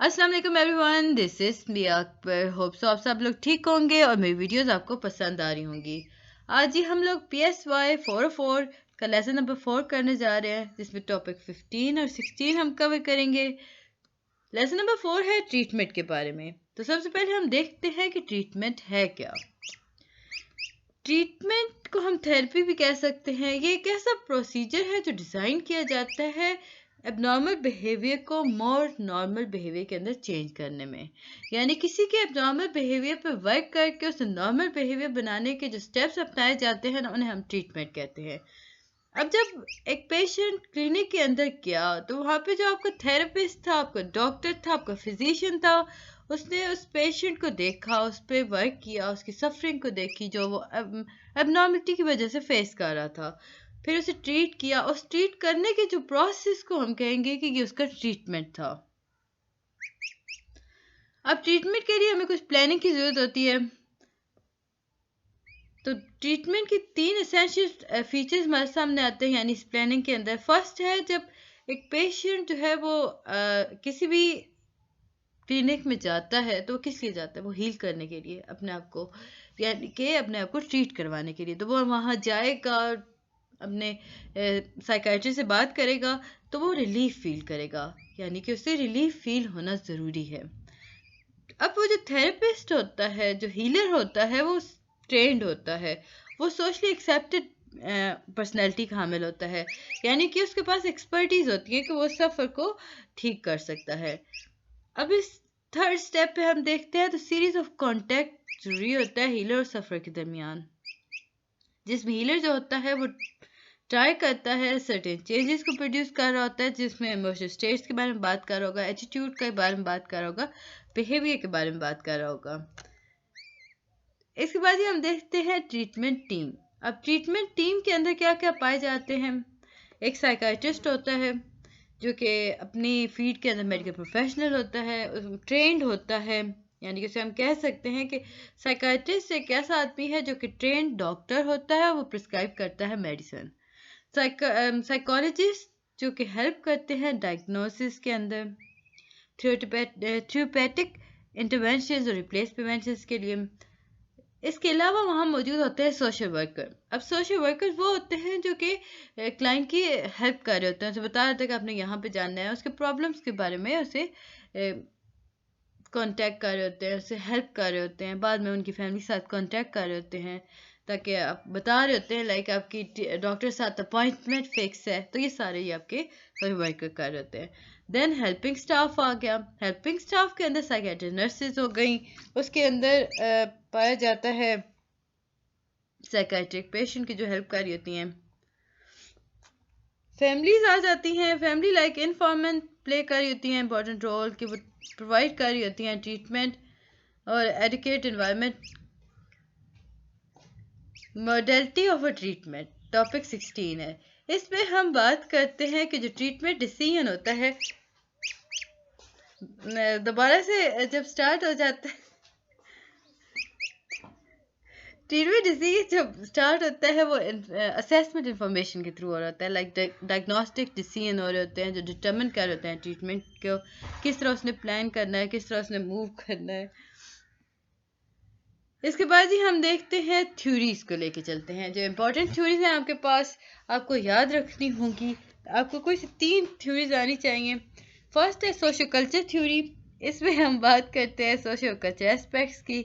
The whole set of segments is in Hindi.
अस्सलाम वालेकुम everyone, this is me Akbar. Hope so आप सब लोग ठीक होंगे और मेरी वीडियोस आपको पसंद आ रही होंगी। आज ही हम लोग PSY 404 का लेसन नंबर 4 करने जा रहे हैं, जिसमें टॉपिक 15 और 16 हम कवर करेंगे। लेसन नंबर 4 है ट्रीटमेंट के बारे में। तो सबसे पहले हम देखते हैं कि ट्रीटमेंट है क्या। ट्रीटमेंट को हम थेरेपी भी कह सकते हैं। ये एक ऐसा प्रोसीजर है जो डिज़ाइन किया जाता है एबनॉर्मल बिहेवियर को मोर नॉर्मल बिहेवियर के अंदर चेंज करने में। यानी किसी के एबनॉर्मल बिहेवियर पर वर्क करके उसे नॉर्मल बिहेवियर बनाने के जो स्टेप्स अपनाए जाते हैं ना, उन्हें हम ट्रीटमेंट कहते हैं। अब जब एक पेशेंट क्लिनिक के अंदर गया तो वहाँ पे जो आपका थेरेपिस्ट था, आपका डॉक्टर था, आपका फिजिशियन था, उसने उस पेशेंट को देखा, उस पर वर्क किया, उसकी सफरिंग को देखी जो वो एबनॉर्मलिटी की वजह से फेस कर रहा था। फिर उसे ट्रीट किया। उस ट्रीट करने के जो प्रोसेस को हम कहेंगे कि ये उसका ट्रीटमेंट था। अब ट्रीटमेंट के लिए हमें कुछ प्लानिंग की ज़रूरत होती है। तो ट्रीटमेंट की 3 एसेंशियल फीचर्स हमारे सामने आते हैं यानी इस प्लानिंग के अंदर। फर्स्ट है जब एक पेशेंट जो है वो किसी भी क्लिनिक में जाता है तो वो किस लिए जाता है? वो हील करने के लिए, अपने आप को, यानी कि अपने आप को ट्रीट करवाने के लिए। तो वो वहाँ जाएगा, अपने साइकाइट्रिस्ट से बात करेगा, तो वो रिलीफ फील करेगा, यानी कि उसे रिलीफ फील होना ज़रूरी है। अब वो जो थेरेपिस्ट होता है, जो हीलर होता है, वो ट्रेंड होता है, वो सोशली एक्सेप्टेड पर्सनैलिटी का हामिल होता है, यानी कि उसके पास एक्सपर्टीज होती है कि वो सफ़र को ठीक कर सकता है। अब इस थर्ड स्टेप पे हम देखते हैं तो सीरीज ऑफ कॉन्टैक्ट जरूरी होता है हीलर और सफ़र के दरमियान, जिसमें हीलर जो होता है वो ट्राई करता है सर्टेन चेंजेस को प्रोड्यूस कर रहा होता है, जिसमें इमोशनल स्टेट्स के बारे में बात कर रहा होगा, एटीट्यूड के बारे में बात कर रहा होगा, बिहेवियर के बारे में बात कर रहा होगा। इसके बाद ही हम देखते हैं ट्रीटमेंट टीम। अब ट्रीटमेंट टीम के अंदर क्या क्या पाए जाते हैं। एक साइकाइट्रिस्ट होता है जो कि अपनी फील्ड के अंदर मेडिकल प्रोफेशनल होता है, ट्रेंड होता है, यानी कि उसे हम कह सकते हैं कि साइकाइट्रिस्ट एक ऐसा आदमी है जो कि ट्रेंड डॉक्टर होता है, वो प्रिस्क्राइब करता है मेडिसिन। साइकोलॉजिस्ट जो कि हेल्प करते हैं डायग्नोसिस के अंदर, थ्योरेटिक इंटरवेंशन और रिप्लेस प्रिवेंशन के लिए। इसके अलावा वहाँ मौजूद होते हैं सोशल वर्कर। अब सोशल वर्कर वो होते हैं जो कि क्लाइंट की हेल्प कर रहे होते हैं, उसे बता रहे थे कि आपने यहाँ पे जानना है, उसके प्रॉब्लम्स के बारे में उसे कांटेक्ट कर रहे होते हैं, उससे हेल्प कर रहे होते हैं, बाद में उनकी फैमिली के साथ कांटेक्ट कर रहे होते हैं, ताकि आप बता रहे होते हैं लाइक आपकी डॉक्टर के साथ अपॉइंटमेंट फिक्स है, तो ये सारे ही आपके वर्कर कर रहे होते हैं। देन हेल्पिंग स्टाफ आ गया। हेल्पिंग स्टाफ के अंदर साइकेट्रिस्ट नर्सेज हो गई, उसके अंदर पाया जाता है साइकेट्रिक पेशेंट की जो हेल्प कर रही होती हैं। फैमिलीज आ जाती हैं, फैमिली लाइक इन्फॉर्मेंट प्ले कर रही होती हैं इंपॉर्टेंट रोल, कि वो प्रोवाइड कर रही होती हैं ट्रीटमेंट और educate environment. Modality of a treatment topic 16 है। इसमें हम बात करते हैं कि जो ट्रीटमेंट डिसीजन होता है, दोबारा से जब स्टार्ट हो जाता है, ट्रीटमेंट डिजीज जब स्टार्ट होता है वो असेसमेंट इंफॉर्मेशन के थ्रू हो रहा होता है, लाइक डायग्नोस्टिक डिसीजन हो रहे होते हैं जो डिटर्मिन कर रहे होते हैं ट्रीटमेंट को किस तरह उसने प्लान करना है, किस तरह उसने मूव करना है। इसके बाद ही हम देखते हैं थ्योरीज को लेके चलते हैं। जो इम्पोर्टेंट थ्योरीज हैं आपके पास, आपको याद रखनी होंगी। आपको कोई 3 थ्योरीज आनी चाहिए। फर्स्ट है सोशो कल्चर थ्योरी। इसमें हम बात करते हैं सोशो कल्चर एस्पेक्ट्स की।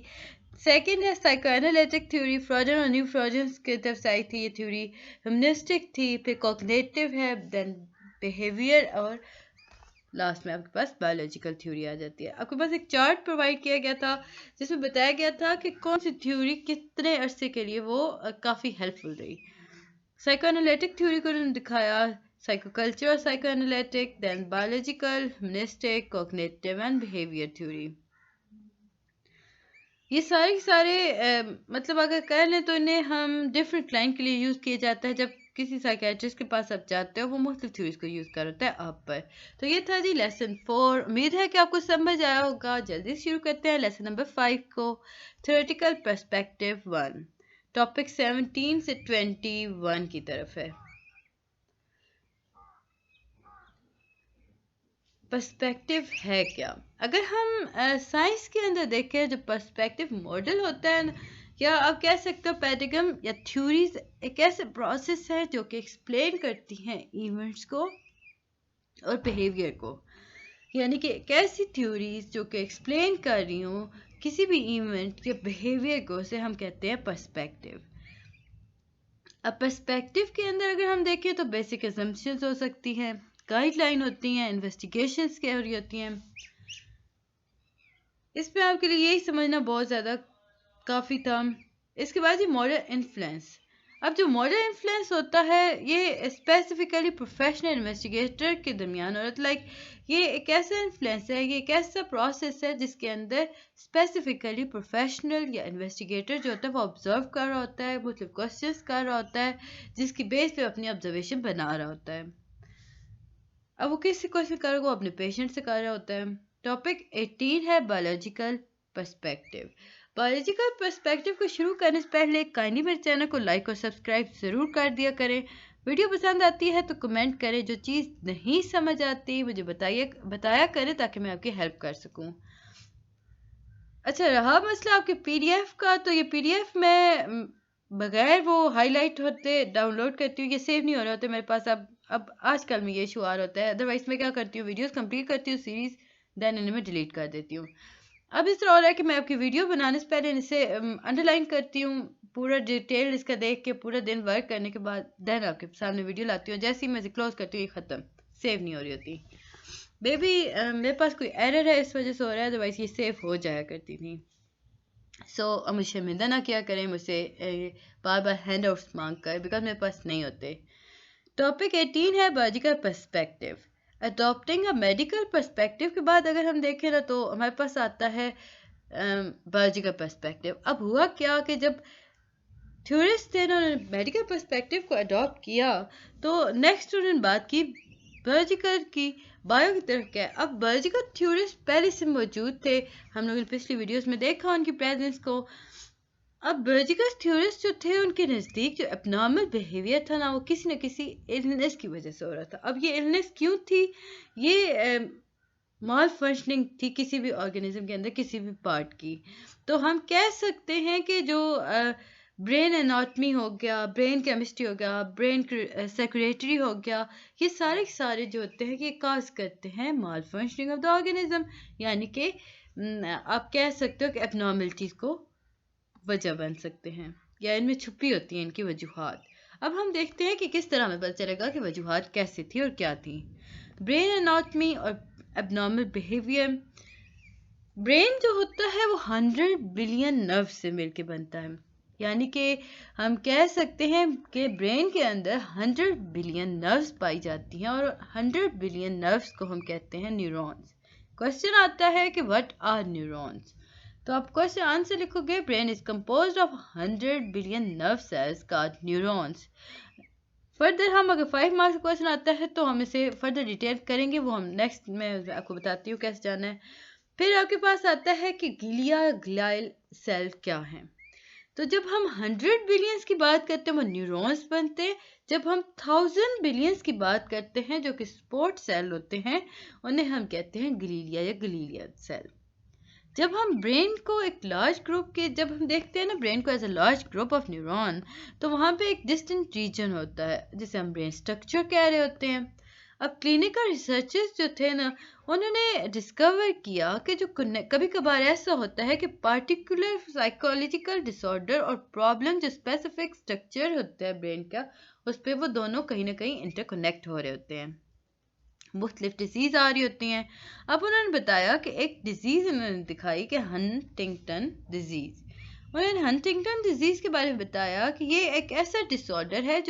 सेकेंड है साइको एनालिटिक थ्योरी, फ्रॉजन और न्यू फ्रॉजन की तरफ से आई थी ये थ्योरी। ह्यूमनिस्टिक थी, फिर कॉग्निटिव है, देन बिहेवियर, और लास्ट में आपके पास बायोलॉजिकल थ्योरी आ जाती है। आपके पास एक चार्ट प्रोवाइड किया गया था जिसमें बताया गया था कि कौन सी थ्योरी कितने अरसे के लिए वो काफ़ी हेल्पफुल रही। साइको एनालिटिक थ्योरी को उन्होंने दिखाया, साइको कल्चर और psycho analytic, then biological, humanistic, cognitive and behaviour theory. ये सारे मतलब अगर कह लें तो इन्हें हम डिफरेंट क्लाइंट के लिए यूज़ किया जाता है। जब किसी साइकेट्रिस्ट के पास आप जाते हो, वो मुख्तलिफ थ्योरीज को यूज़ कर होता है आप पर। तो ये था जी लेसन 4। उम्मीद है कि आपको समझ आया होगा। जल्दी शुरू करते हैं लेसन नंबर 5 को। थ्योरेटिकल पर्सपेक्टिव 1, टॉपिक 17 से 21 की तरफ है। पर्सपेक्टिव है क्या। अगर हम साइंस के अंदर देखें, जो पर्सपेक्टिव मॉडल होता है या आप कह सकते हो पैराडिग्म या थ्योरीज, एक ऐसे प्रोसेस है जो कि एक्सप्लेन करती हैं इवेंट्स को और बिहेवियर को। यानी कि एक ऐसी थ्योरीज जो कि एक्सप्लेन कर रही हूँ किसी भी इवेंट या बिहेवियर को, उसे हम कहते हैं पर्सपेक्टिव। अब पर्सपेक्टिव के अंदर अगर हम देखें तो बेसिक असम्पशंस हो सकती हैं, गाइडलाइन होती हैं, इन्वेस्टिगेशंस क्या हो रही होती हैं। इस पे आपके लिए यही समझना बहुत ज़्यादा काफ़ी था। इसके बाद ये मॉडल इन्फ्लुएंस। अब जो मॉडल इन्फ्लुएंस होता है ये स्पेसिफिकली प्रोफेशनल इन्वेस्टिगेटर के दरमियान हो रहा है। लाइक ये एक ऐसा इन्फ्लुएंस है, ये एक ऐसा प्रोसेस है जिसके अंदर स्पेसिफिकली प्रोफेशनल या इन्वेस्टिगेटर जो होता है वो ऑब्जर्व कर रहा होता है, मतलब क्वेश्चंस कर रहा होता है, जिसकी बेस पे अपनी ऑब्जर्वेशन बना रहा होता है। अब वो किससे क्वेश्चन कर रहा है, वो अपने पेशेंट से कर रहा होता है। टॉपिक 18 है बायोलॉजिकल पर्सपेक्टिव। बायोलॉजिकल पर्सपेक्टिव को शुरू करने से पहले काइंडली मेरे चैनल को लाइक और सब्सक्राइब ज़रूर कर दिया करें। वीडियो पसंद आती है तो कमेंट करें, जो चीज़ नहीं समझ आती मुझे बताया करें ताकि मैं आपकी हेल्प कर सकूं। अच्छा, रहा मसला आपके पीडीएफ का, तो ये पीडीएफ मैं बगैर वो हाईलाइट होते डाउनलोड करती हूँ, ये सेव नहीं हो रहे होते मेरे पास। अब आजकल में ये इशू आ रहा होता है। अदरवाइज मैं क्या करती हूँ, वीडियोस कंप्लीट करती हूँ सीरीज, देन इन्हें मैं डिलीट कर देती हूँ। अब इस तरह हो रहा है कि मैं आपकी वीडियो बनाने से पहले इसे अंडरलाइन करती हूँ, पूरा डिटेल इसका देख के पूरा दिन वर्क करने के बाद देन आपके सामने वीडियो लाती हूँ। जैसे ही मैं इसे क्लोज करती हूँ ये ख़त्म, सेव नहीं हो रही होती। बेबी मेरे पास कोई एरर है इस वजह से हो रहा है, अदरवाइज ये सेव हो जाया करती थी। अब मुझे शर्मिंदा ना किया करें मुझसे बार बार हैंड आउट्स मांग कर, बिकॉज मेरे पास नहीं होते। टॉपिक 18 है biological perspective. Adopting a medical perspective के बाद अगर हम देखें ना तो हमारे पास आता है बायोलॉजिकल पर्सपेक्टिव। अब हुआ क्या कि जब थ्योरिस्ट थे उन्होंने मेडिकल पर्सपेक्टिव को अडॉप्ट किया, तो नेक्स्ट उन्होंने बात की बायोलॉजिकल की, बायो की तरफ क्या है। अब बायोलॉजिकल थ्योरिस्ट पहले से मौजूद थे, हम लोगों ने पिछली वीडियोस में देखा उनकी प्रेजेंस को। अब बायोलॉजिकल थ्योरिस्ट जो थे उनके नज़दीक जो एबनॉर्मल बिहेवियर था ना, वो किसी न किसी इलनेस की वजह से हो रहा था। अब ये इलनेस क्यों थी, ये माल फंक्शनिंग थी किसी भी ऑर्गेनिज्म के अंदर किसी भी पार्ट की। तो हम कह सकते हैं कि जो ब्रेन एनाटमी हो गया, ब्रेन केमिस्ट्री हो गया, ब्रेन सेक्रेटरी हो गया, ये सारे के सारे जो होते हैं ये काज करते हैं माल फंक्शनिंग ऑफ द ऑर्गेनिज्म। यानी कि आप कह सकते हो कि एबनॉर्मलिटीज़ को वजह बन सकते हैं या इनमें छुपी होती हैं इनकी वजूहात। अब हम देखते हैं कि किस तरह हमें पता चलेगा कि वजूहात कैसी थी और क्या थी। ब्रेन एनाटमी और एबनॉर्मल बिहेवियर। ब्रेन जो होता है वो 100 बिलियन नर्व से मिलकर बनता है। यानी कि हम कह सकते हैं कि ब्रेन के अंदर 100 बिलियन नर्व्स पाई जाती हैं और 100 बिलियन नर्व्स को हम कहते हैं न्यूरॉन्स। क्वेश्चन आता है कि व्हाट आर न्यूरॉन्स, तो आप क्वेश्चन आंसर लिखोगे brain is composed of 100 billion nerve cells called neurons. Further हम अगर 5 मार्क्स का क्वेश्चन आता है तो हम इसे फर्दर डिटेल करेंगे, वो हम नेक्स्ट में आपको बताती हूँ कैसे जाना है। फिर आपके पास आता है कि ग्लिया ग्लाइल सेल क्या है। तो जब हम 100 बिलियंस की बात करते हैं वो न्यूरॉन्स बनते हैं। जब हम 1000 बिलियंस की बात करते हैं जो कि स्पोर्ट सेल होते हैं, उन्हें हम कहते हैं ग्लीलिया या ग्लीलिया सेल। जब हम ब्रेन को एक लार्ज ग्रुप के जब हम देखते हैं ना ब्रेन को as a large group of neuron, तो वहाँ पे एक डिस्टेंट रीजन होता है जिसे हम ब्रेन स्ट्रक्चर कह रहे होते हैं। अब क्लिनिकल रिसर्चर्स जो थे ना, उन्होंने डिस्कवर किया कि जो कभी कभार ऐसा होता है कि पार्टिकुलर साइकोलॉजिकल डिसऑर्डर और प्रॉब्लम जो स्पेसिफिक स्ट्रक्चर होता है ब्रेन का, उस पर वो दोनों कहीं ना कहीं इंटरकनेक्ट हो रहे होते हैं, मुख्तलिफ डिजीज आ रही होती हैं। अब उन्होंने बताया कि एक डिजीज उन्होंने दिखाई कि हंटिंगटन डिजीज। उन्होंने हंटिंगटन डिजीज के बारे में बताया कि ये एक ऐसा डिसऑर्डर है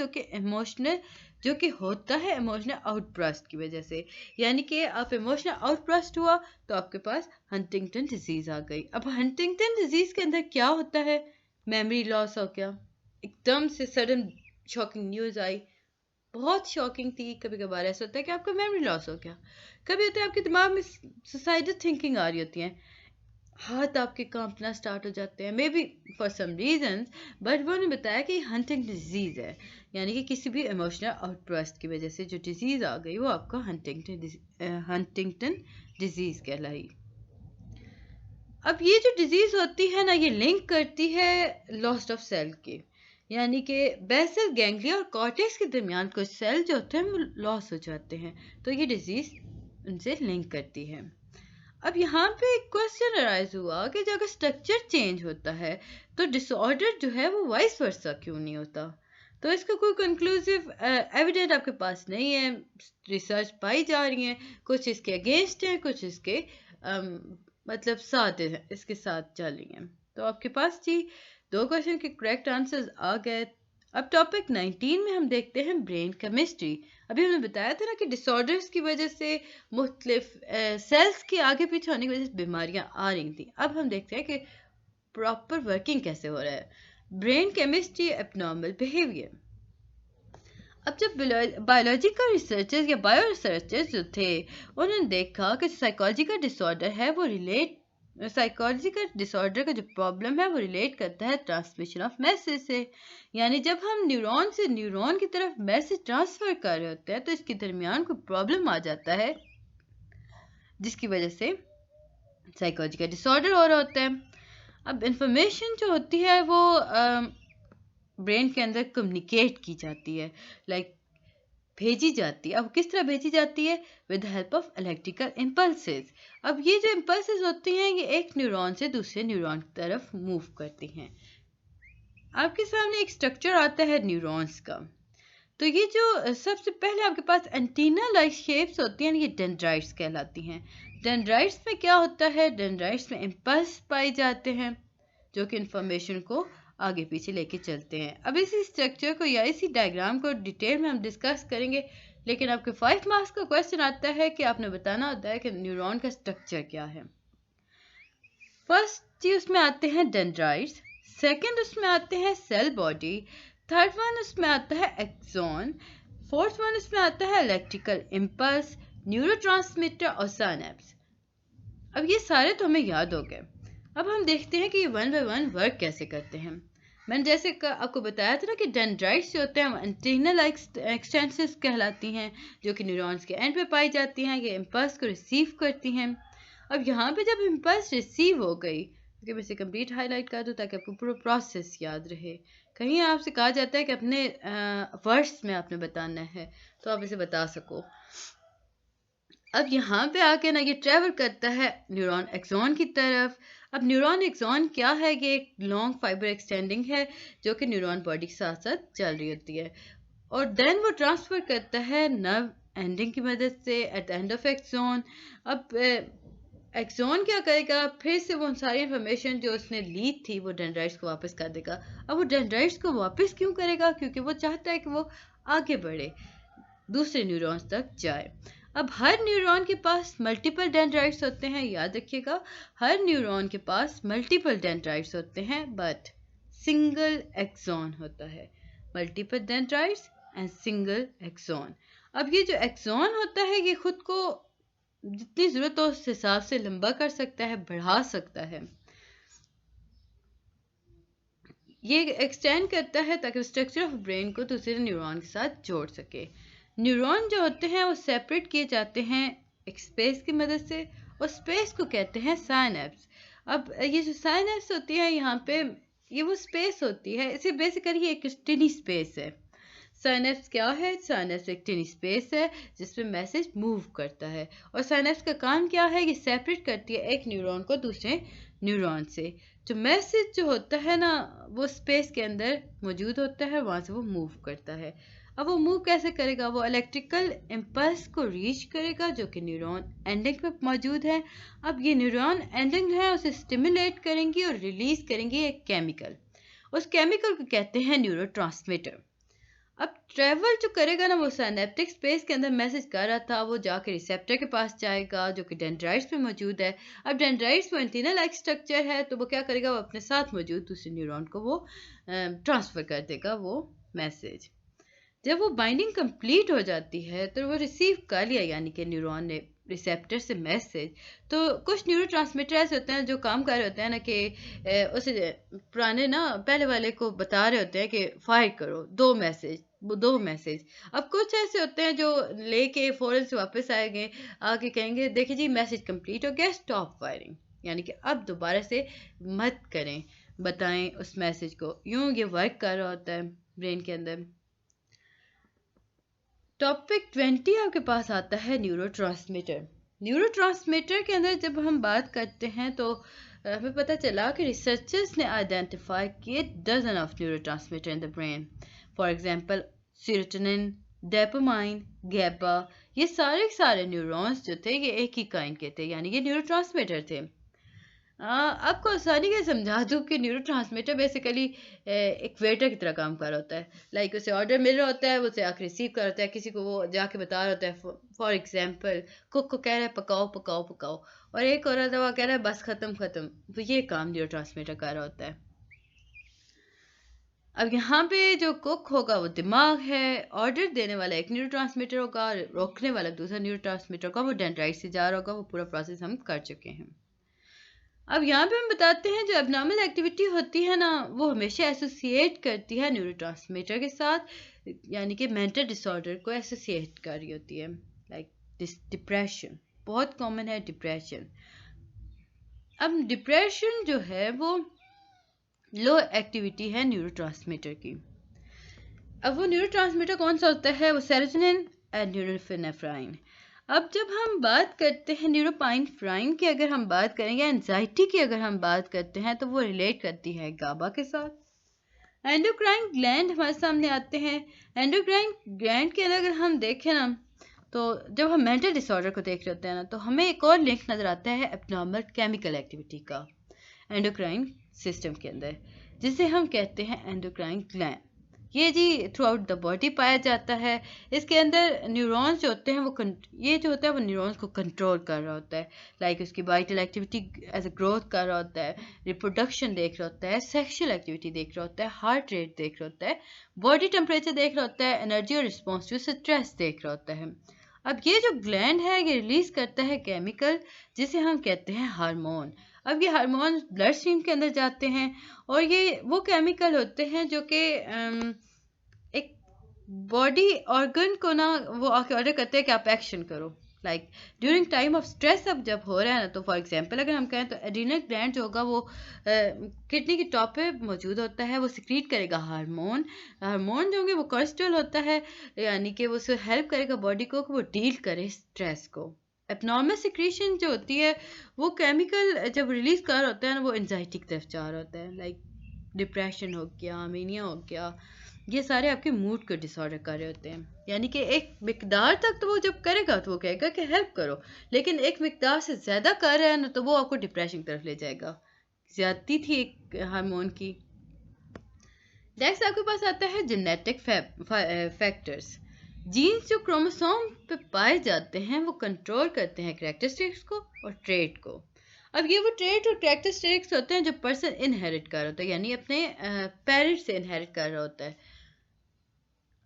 जो कि होता है इमोशनल आउटब्रस्ट की वजह से। यानी कि आप इमोशनल आउटब्रस्ट हुआ तो आपके पास हंटिंगटन डिजीज आ गई। अब हंटिंगटन डिजीज के अंदर क्या होता है, मेमोरी लॉस हो गया, एकदम से सडन शॉकिंग न्यूज आई, बहुत शॉकिंग थी। कभी कभार ऐसा होता है कि आपका मेमोरी लॉस हो गया, कभी होता है आपके दिमाग में सुसाइडल थिंकिंग आ रही होती है, हाथ आपके कांपना स्टार्ट हो जाते हैं, maybe for some reasons, but वो उन्होंने बताया कि हंटिंग डिजीज है, यानी कि किसी भी इमोशनल आउटबर्स्ट की वजह से जो डिजीज आ गई वो आपका हंटिंगटन डिजीज कहलाई। अब ये जो डिजीज होती है ना, ये लिंक करती है लॉस ऑफ सेल के, यानी कि बेसल गैंग्लिया और कॉर्टेक्स के दरमियान कुछ सेल जो होते हैं वो लॉस हो जाते हैं, तो ये डिजीज उनसे लिंक करती है। अब यहाँ पे एक क्वेश्चन अराइज हुआ कि जब स्ट्रक्चर चेंज होता है तो डिसऑर्डर जो है वो वाइस वर्सा क्यों नहीं होता। तो इसका कोई कंक्लूसिव एविडेंस आपके पास नहीं है, रिसर्च पाई जा रही है, कुछ इसके अगेंस्ट है, कुछ इसके मतलब साथ है, इसके साथ चल रही हैं। तो आपके पास जी 2 क्वेश्चन के करेक्ट आंसर्स आ गए। अब टॉपिक 19 में हम देखते हैं ब्रेन केमिस्ट्री। अभी हमने बताया था ना कि डिसऑर्डर्स की वजह से मुख्तलिफ सेल्स के आगे पीछे होने की वजह से बीमारियां आ रही थी। अब हम देखते हैं कि प्रॉपर वर्किंग कैसे हो रहा है। Brain chemistry abnormal behaviour. अब जब बायोलॉजिकल रिसर्चर्स या बायो रिसर्चर्स जो थे उन्होंने देखा कि साइकोलॉजिकल डिसऑर्डर है वो साइकोलॉजिकल डिसऑर्डर का जो प्रॉब्लम है वो रिलेट करता है ट्रांसमिशन ऑफ मैसेज से, यानी जब हम न्यूरॉन से न्यूरॉन की तरफ मैसेज ट्रांसफर कर रहे होते हैं तो इसके दरमियान कोई प्रॉब्लम आ जाता है जिसकी वजह से साइकोलॉजिकल डिसऑर्डर हो रहा होता है। अब इंफॉर्मेशन जो होती है वो ब्रेन के अंदर कम्युनिकेट की जाती है, लाइक भेजी जाती है। अब किस तरह भेजी जाती है? With help of electrical impulses. अब ये जो इम्पल्सेस होती हैं ये एक न्यूरॉन से दूसरे न्यूरॉन की तरफ मूव करती हैं। आपके सामने एक स्ट्रक्चर आता है न्यूरॉन्स का। तो ये जो सबसे पहले आपके पास एंटीना लाइक शेप्स होती हैं, ये डेंड्राइट्स कहलाती हैं। डेंड्राइट्स में क्या होता है? डेंड्राइट्स में इम्पल्स पाए जाते हैं जो कि इंफॉर्मेशन को आगे पीछे लेके चलते हैं। अब इसी स्ट्रक्चर को या इसी डायग्राम को डिटेल में हम डिस्कस करेंगे, लेकिन आपके 5 मार्क्स का क्वेश्चन आता है कि आपने बताना होता है कि न्यूरॉन का स्ट्रक्चर क्या है। फर्स्ट जी उसमें आते हैं डेंड्राइट्स, सेकंड उसमें आते हैं सेल बॉडी, थर्ड वन उसमें आता है एक्सॉन, फोर्थ वन उसमें आता है इलेक्ट्रिकल इम्पल्स, न्यूरोट्रांसमीटर और सिनेप्स। अब ये सारे तो हमें याद हो गए। अब हम देखते हैं कि ये वन बाय वन वर्क कैसे करते हैं। मैंने जैसे आपको बताया था ना कि डेंड्राइट्स जो होते हैं एंटीना एक्सटेंसेस कहलाती हैं जो कि न्यूरॉन्स के एंड पे पाई जाती हैं। ये इम्पल्स को रिसीव करती हैं। अब यहाँ पे जब इम्पल्स रिसीव हो गई, क्योंकि मैं इसे कंप्लीट हाईलाइट कर दूँ ताकि आपको पूरा प्रोसेस याद रहे। कहीं आपसे कहा जाता है कि अपने वर्ड्स में आपने बताना है तो आप इसे बता सको। अब यहाँ पे आके ना ये ट्रेवल करता है न्यूरॉन एक्सॉन की तरफ। अब न्यूरॉन एक्सॉन क्या है? ये एक लॉन्ग फाइबर एक्सटेंडिंग है जो कि न्यूरॉन बॉडी के साथ साथ चल रही होती है, और देन वो ट्रांसफर करता है नर्व एंडिंग की मदद से at the end of axon. अब एक्सॉन क्या करेगा? फिर से वो सारी इंफॉर्मेशन जो उसने ली थी वो डेंड्राइट्स को वापस कर देगा। अब वो डेंड्राइट्स को वापस क्यों करेगा? क्योंकि वो चाहता है कि वो आगे बढ़े, दूसरे न्यूरॉन्स तक जाए। अब हर न्यूरॉन के पास मल्टीपल डेंड्राइट्स होते हैं, याद रखिएगा, हर न्यूरॉन के पास मल्टीपल डेंड्राइट्स होते हैं बट सिंगल एक्सॉन होता है। Multiple dendrites and single axon. अब ये जो एक्सॉन होता है ये खुद को जितनी ज़रूरत हो उस हिसाब से लंबा कर सकता है, बढ़ा सकता है। ये एक्सटेंड करता है ताकि स्ट्रक्चर ऑफ ब्रेन को दूसरे न्यूरॉन के साथ जोड़ सके। न्यूरॉन जो होते हैं वो सेपरेट किए जाते हैं एक स्पेस की मदद से, और स्पेस को कहते हैं साइनेप्स। अब ये जो साइनेप्स होती है यहाँ पे ये वो स्पेस होती है, इसे बेसिकली एक टिनी स्पेस है। साइनेप्स क्या है? साइनेप्स एक टिनी स्पेस है जिसमें मैसेज मूव करता है, और साइनेप्स का काम क्या है? ये सेपरेट करती है एक न्यूरॉन को दूसरे न्यूरॉन से। जो मैसेज जो होता है ना वो स्पेस के अंदर मौजूद होता है, वहाँ से वो मूव करता है। अब वो मूव कैसे करेगा? वो इलेक्ट्रिकल इम्पल्स को रीच करेगा जो कि न्यूरॉन एंडिंग पे मौजूद है। अब ये न्यूरॉन एंडिंग है उसे स्टिमुलेट करेंगी और रिलीज करेंगी एक केमिकल, उस केमिकल को कहते हैं न्यूरोट्रांसमीटर। अब ट्रेवल जो करेगा ना वो सिनेप्टिक स्पेस के अंदर मैसेज कर रहा था वो जाके रिसेप्टर के पास जाएगा जो कि डेंड्राइट्स में मौजूद है। अब डेंड्राइट्स में एंटीना लाइक स्ट्रक्चर है तो वो क्या करेगा? वो अपने साथ मौजूद दूसरे न्यूरॉन को वो ट्रांसफर कर देगा वो मैसेज। जब वो बाइंडिंग कंप्लीट हो जाती है तो वो रिसीव कर लिया, यानी कि न्यूरॉन ने रिसेप्टर से मैसेज, तो कुछ न्यूरोट्रांसमीटर ऐसे होते हैं जो काम कर रहे होते हैं ना कि उसे पुराने ना पहले वाले को बता रहे होते हैं कि फायर करो 2 मैसेज। अब कुछ ऐसे होते हैं जो लेके फौरन से वापस आएंगे, आके कहेंगे देखिए जी मैसेज कंप्लीट हो गया, स्टॉप फायरिंग, यानी कि अब दोबारा से मत करें, बताएं उस मैसेज को। यूं ये वर्क कर रहा होता है ब्रेन के अंदर। टॉपिक 20 आपके पास आता है न्यूरोट्रांसमीटर। न्यूरोट्रांसमीटर के अंदर जब हम बात करते हैं तो हमें पता चला कि रिसर्चर्स ने आइडेंटिफाई किए dozen of neurotransmitter in the brain. For example serotonin, dopamine, GABA, ये सारे न्यूरॉन्स जो थे ये एक ही काइंड के थे, यानी ये न्यूरोट्रांसमीटर थे। आपको आसानी से समझा दूँ कि न्यूरोट्रांसमीटर बेसिकली एक वेटर की तरह काम कर रहा होता है। लाइक उसे ऑर्डर मिल रहा होता है, वो उसे आके रिसीव कर होता है, किसी को वो जाके बता रहा होता है। फॉर एग्जांपल कुक को कह रहा है पकाओ पकाओ पकाओ, और एक और आता है वो कह रहा है बस खत्म खत्म। तो ये काम न्यूरोट्रांसमीटर कर रहा होता है। अब यहाँ पे जो कुक होगा वो दिमाग है, ऑर्डर देने वाला एक न्यूरोट्रांसमीटर होगा, रोकने वाला दूसरा न्यूरोट्रांसमीटर होगा, वो डेंड्राइट से जा रहा होगा। वो पूरा प्रोसेस हम कर चुके हैं। अब यहाँ पे हम बताते हैं जो एबनॉर्मल एक्टिविटी होती है ना, वो हमेशा एसोसिएट करती है न्यूरोट्रांसमीटर के साथ, यानी कि मेंटल डिसऑर्डर को एसोसिएट कर रही होती है। लाइक डिप्रेशन, बहुत कॉमन है डिप्रेशन। अब डिप्रेशन जो है वो लो एक्टिविटी है न्यूरोट्रांसमीटर की। अब वो न्यूरोट्रांसमीटर कौन सा होता है? वो सेरोटोनिन एंड न्यूरोफिनेफ्राइन। अब जब हम बात करते हैं न्यूरोपाइनफ्राइन की, अगर हम बात करें या एंजाइटी की अगर हम बात करते हैं, तो वो रिलेट करती है गाबा के साथ। एंडोक्राइन ग्लैंड हमारे सामने आते हैं। एंडोक्राइन ग्लैंड के अंदर अगर हम देखें ना, तो जब हम मेंटल डिसऑर्डर को देख रहे होते हैं ना, तो हमें एक और लिंक नज़र आता है एब्नॉर्मल केमिकल एक्टिविटी का एंडोक्राइन सिस्टम के अंदर, जिसे हम कहते हैं एंडोक्राइन ग्लैंड। ये जी थ्रू आउट द बॉडी पाया जाता है। इसके अंदर न्यूरॉन्स जो होते हैं वो ये जो होता है वो न्यूरॉन्स को कंट्रोल कर रहा होता है। लाइक उसकी vital activity as a growth कर रहा होता है, रिप्रोडक्शन देख रहा होता है, सेक्शुअल एक्टिविटी देख रहा होता है, हार्ट रेट देख रहा होता है, बॉडी टेम्परेचर देख रहा होता है, एनर्जी और रिस्पॉन्स टू स्ट्रेस देख रहा होता है। अब ये जो ग्लैंड है ये रिलीज करता है केमिकल जिसे हम कहते हैं हार्मोन। अब ये हार्मोन ब्लड स्ट्रीम के अंदर जाते हैं, और ये वो केमिकल होते हैं जो कि एक बॉडी ऑर्गन को ना वो आके ऑर्डर करते हैं कि आप एक्शन करो। Like during time of stress अब जब हो रहा है ना, तो फॉर एग्जांपल अगर हम कहें तो एड्रीनल ग्लैंड जो होगा वो किडनी की टॉप पे मौजूद होता है, वो सिक्रीट करेगा हार्मोन। हार्मोन जो होंगे वो कोलेस्ट्रॉल होता है, यानी कि वो उसे हेल्प करेगा बॉडी को कि वो डील करे स्ट्रेस को। एबनॉर्मल सिक्रीशन जो होती है वो केमिकल जब रिलीज कर रहा होता है ना, वो एंजाइटी की तरफ जा रहा होता है। लाइक डिप्रेशन हो गया, मेनिया हो गया, ये सारे आपके मूड को डिसऑर्डर कर रहे होते हैं। यानी कि एक मिकदार तक तो वो जब करेगा तो वो कहेगा कि हेल्प करो, लेकिन एक मिकदार से ज़्यादा कर रहा है ना, तो वो आपको डिप्रेशन की तरफ ले जाएगा। ज्यादती थी एक हार्मोन की। नेक्स्ट आपके पास आता है जेनेटिक फैक्टर्स। जीन्स जो क्रोमोसोम पे पाए जाते हैं वो कंट्रोल करते हैं कैरेक्टरिस्टिक्स को और ट्रेट को। अब ये वो ट्रेट और कैरेक्टरिस्टिक्स होते हैं जो पर्सन इनहेरिट कर रहा होता है, यानी अपने पेरेंट्स से इनहेरिट कर रहा होता है।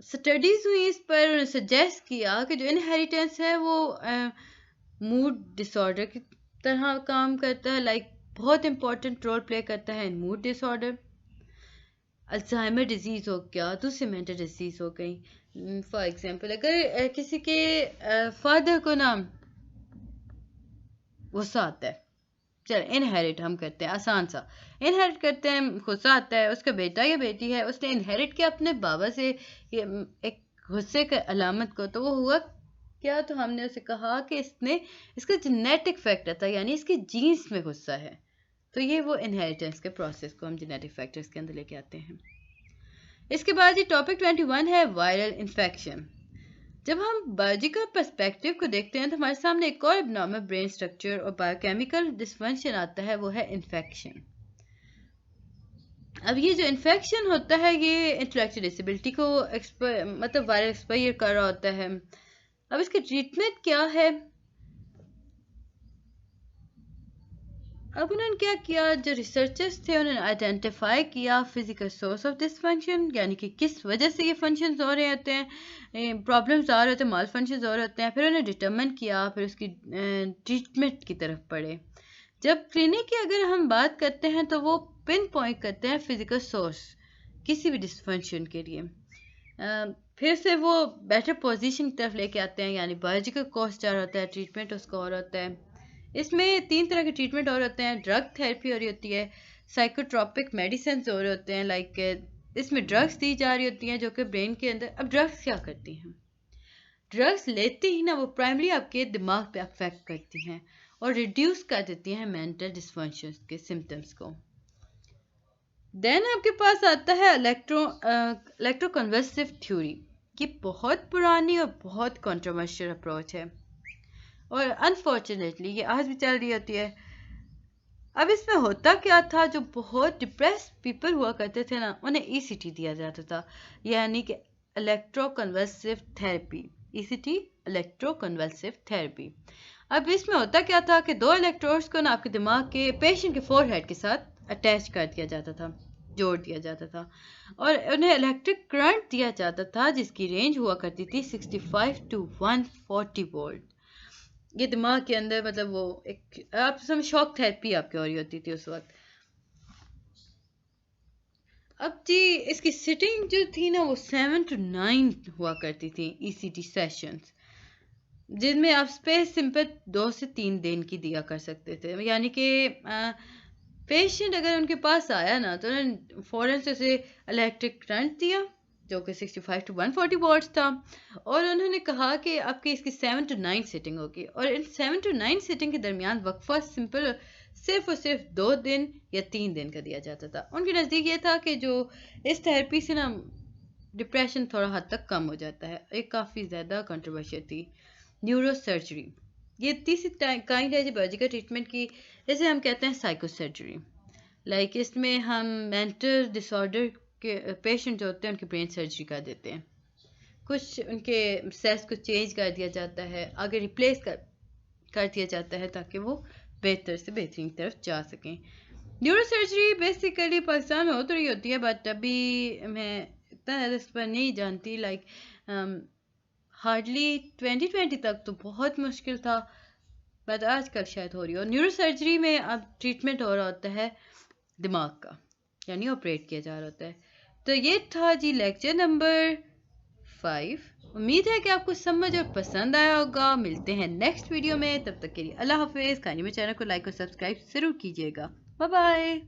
स्टडीज हुई इस पर, उन्होंने सजेस्ट किया कि जो इनहेरिटेंस है वो मूड डिसऑर्डर की तरह काम करता है। लाइक बहुत इंपॉर्टेंट रोल प्ले करता है in mood disorder. Alzheimer disease हो गया, दूसरी मेंटल डिजीज़ हो गई। फॉर एग्जांपल अगर किसी के फादर को ना गुस्सा आता है, चलो इनहेरिट हम करते हैं, आसान सा इनहेरिट करते हैं, गुस्सा आता है, उसका बेटा या बेटी है, उसने इनहेरिट किया अपने बाबा से एक गुस्से के अलामत को, तो वो हुआ क्या, तो हमने उसे कहा कि इसका जेनेटिक फैक्टर था, यानी इसके जीन्स में गुस्सा है। तो ये वो इनहेरिटेंस के प्रोसेस को हम जेनेटिक फैक्टर्स के अंदर लेके आते हैं। इसके बाद ये टॉपिक 21 है वायरल इन्फेक्शन। जब हम बायोलॉजिकल पर्सपेक्टिव को देखते हैं तो हमारे सामने एक और एब्नॉर्मल ब्रेन स्ट्रक्चर और बायोकेमिकल डिसफंक्शन आता है, वो है इन्फेक्शन। अब ये जो इन्फेक्शन होता है ये इंटेलेक्चुअल डिसेबिलिटी को मतलब वायरल एक्सपोजर कर रहा होता है। अब इसकी ट्रीटमेंट क्या है? अब उन्होंने क्या किया, जो रिसर्चर्स थे उन्होंने आइडेंटिफाई किया physical source of this function, यानी कि किस वजह से ये फंक्शन हो रहे होते हैं, प्रॉब्लम्स आ रहे होते हैं, माल फंक्शन हो रहे होते हैं। फिर उन्होंने डिटर्मिन किया, फिर उसकी ट्रीटमेंट की तरफ बढ़े। जब क्लिनिक की अगर हम बात करते हैं तो वो पिन पॉइंट करते हैं फिजिकल सोर्स किसी भी डिसफंक्शन के लिए। फिर से वो बेटर पोजीशन की तरफ लेके आते हैं, यानी बायोलॉजिकल कॉस्ट आ होता है, ट्रीटमेंट उसका और होता है। इसमें 3 तरह के ट्रीटमेंट और होते हैं। ड्रग थेरेपी हो रही होती है, साइकोट्रोपिक मेडिसिन हो रहे होते हैं, लाइक इसमें ड्रग्स दी जा रही होती हैं जो कि ब्रेन के अंदर। अब ड्रग्स क्या करती हैं, ड्रग्स लेते ही ना वो प्राइमरी आपके दिमाग पे अफेक्ट करती हैं और रिड्यूस कर देती हैं मेंटल डिसफंक्शन के सिम्टम्स को। देन आपके पास आता है इलेक्ट्रोकन्वर्सिव थ्योरी। ये बहुत पुरानी और बहुत कंट्रोवर्शियल अप्रोच है और अनफॉर्चुनेटली ये आज भी चल रही होती है। अब इसमें होता क्या था, जो बहुत डिप्रेस पीपल हुआ करते थे ना, उन्हें ईसीटी दिया जाता था, यानी कि electroconvulsive therapy. ECT, electroconvulsive therapy. अब इसमें होता क्या था कि 2 इलेक्ट्रोड्स को ना आपके दिमाग के पेशेंट के फोरहेड के साथ अटैच कर दिया जाता था, जोड़ दिया जाता था, और उन्हें इलेक्ट्रिक करंट दिया जाता था जिसकी रेंज हुआ करती थी 65 टू 140 वोल्ट। ये दिमाग के अंदर, मतलब वो एक आप समझ, शॉक थेरेपी आपकी हो रही होती थी उस वक्त। अब जी इसकी सिटिंग जो थी ना वो 7 to 9 हुआ करती थी ईसीटी सेशंस, जिनमें आप स्पेस सिंपल 2 से 3 दिन की दिया कर सकते थे। यानी कि पेशेंट अगर उनके पास आया ना तो उन्होंने फ़ौरन से उसे इलेक्ट्रिक करंट दिया जो कि 65 टू 140 वॉट्स था, और उन्होंने कहा कि आपकी इसकी 7 to 9 सिटिंग होगी, और इन 7 to 9 सिटिंग के दरमियान वक्फा सिंपल सिर्फ और सिर्फ 2 दिन या 3 दिन का दिया जाता था। उनके नज़दीक ये था कि जो इस थेरेपी से ना डिप्रेशन थोड़ा हद तक कम हो जाता है। एक काफ़ी ज़्यादा कंट्रोवर्शियल थी। न्यूरो सर्जरी, ये तीसरी काइंड है बायोलॉजिकल ट्रीटमेंट की, इसे हम कहते हैं साइको सर्जरी। लाइक इसमें हम मेंटल डिसऑर्डर के पेशेंट जो होते हैं उनकी ब्रेन सर्जरी कर देते हैं, कुछ उनके सेल्स को चेंज कर दिया जाता है, आगे रिप्लेस कर दिया जाता है ताकि वो बेहतर से बेहतरीन की तरफ जा सकें। न्यूरो सर्जरी बेसिकली पाकिस्तान में हो तो रही होती है, बट अभी मैं इतना ज़्यादा इस पर नहीं जानती। लाइक हार्डली 2020 तक तो बहुत मुश्किल था, बट आजकल शायद हो रही हो। न्यूरो सर्जरी में अब ट्रीटमेंट हो रहा होता है दिमाग का, यानी ऑपरेट किया जा रहा होता है। तो ये था जी लेक्चर नंबर 5। उम्मीद है कि आपको समझ और पसंद आया होगा। मिलते हैं नेक्स्ट वीडियो में, तब तक के लिए अल्लाह हाफिज़। खाने में चैनल को लाइक और सब्सक्राइब ज़रूर कीजिएगा। Bye bye.